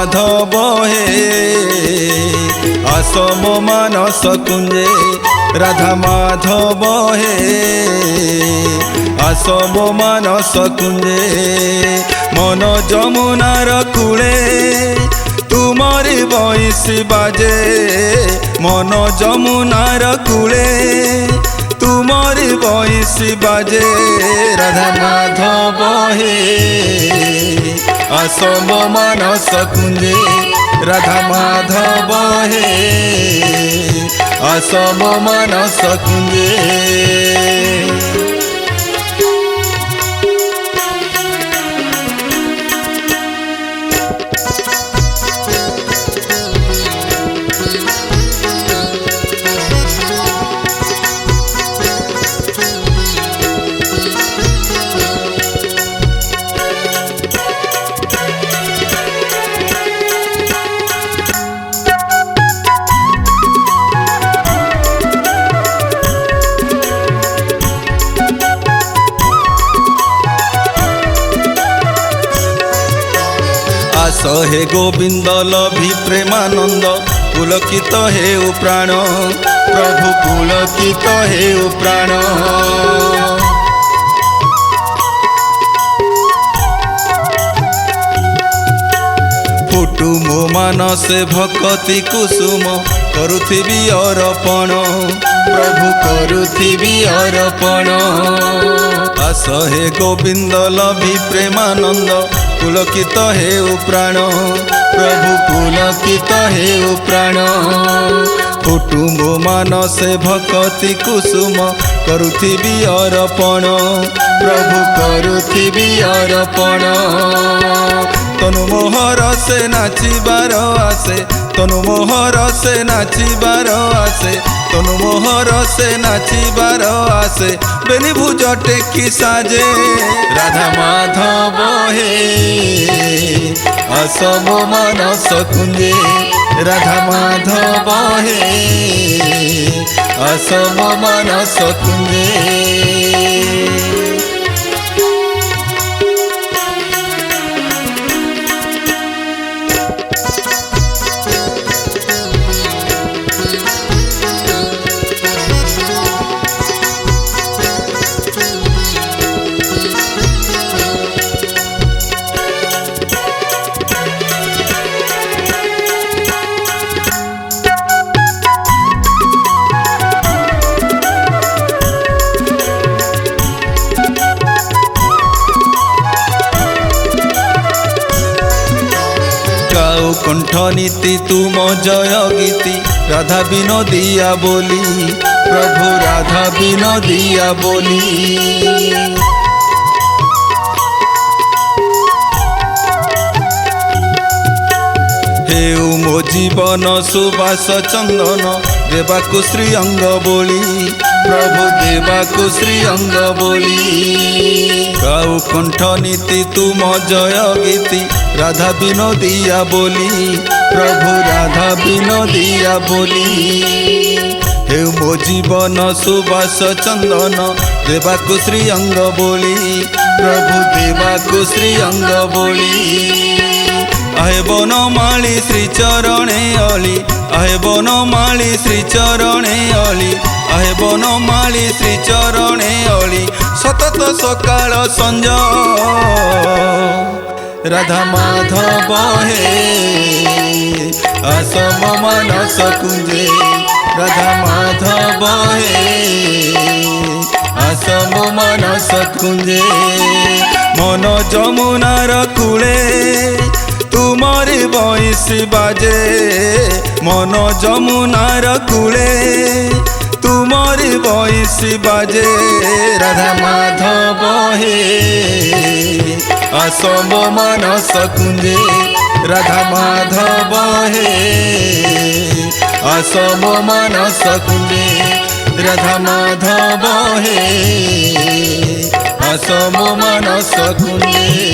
माधव हे असम मानस कुंजे राधा माधव हे असम मानस कुंजे मन जमुनार कूले तुमरी बंशी बाजे मन जमुनार कूले तुमरी बंशी बाजे राधा माधव हे असम मानस कुंजे राधा माधव हे असम मानस कुंजे। आस हे गोविंद लभि प्रेमानंद पुलकित हे प्राण प्रभु पुलकित हे प्राण। फुटु मो मानसे भक्ति कुसुम करुथिबी अर्पण प्रभु करुथिबी अर्पण। आस हे गोविंद लभि प्रेमानंद पुलकित हे प्राण प्रभु पुलकित हे प्राण। फुटु मो मानसे भक्ति कुसुम करुथिबी अर्पण प्रभु करुथिबी अर्पण। तनु मोहर से नाचिबार आसे तनु मोहर से नाचिबार आसे तनु मोहर से नाचिबार आसे बेनी भुज टेकी साजे राधा माधव हे असम मानस कुंजे राधा माधव हे असम मानस कुंजे। गाओ कंठ नीति तुम जय गीति राधा विनोदिया बोली प्रभु राधा विनोदिया बोली। हे मो जीवन सुबास चंदन देवाकु श्री अंग बोली प्रभु देवाकु श्री अंग बोली। गाओ कंठ नीति तुम जय गीति राधा विनोदिया बोली प्रभु राधा विनोदिया बोली। हे मो जीवन सुबास चंदन देवाकु श्री अंग बोली प्रभु देवाकु श्री अंग बोली। आहे बनमाली श्री चरणे अली आहे बनमाली श्री चरणे अली आहे बनमाली श्री चरणे अली सतत सकाळ संज राधा माधव हे असम मानस कुंजे राधा माधव हे असम मानस कुंजे। मन जमुनार कूले तुमरी बंशी बाजे मन जमुनार कूले तुमरी बंशी बाजे राधा माधव हे असम मानस कुंजे राधा माधव हे असम मानस कुंजे राधा माधव हे असम मानस कुंजे।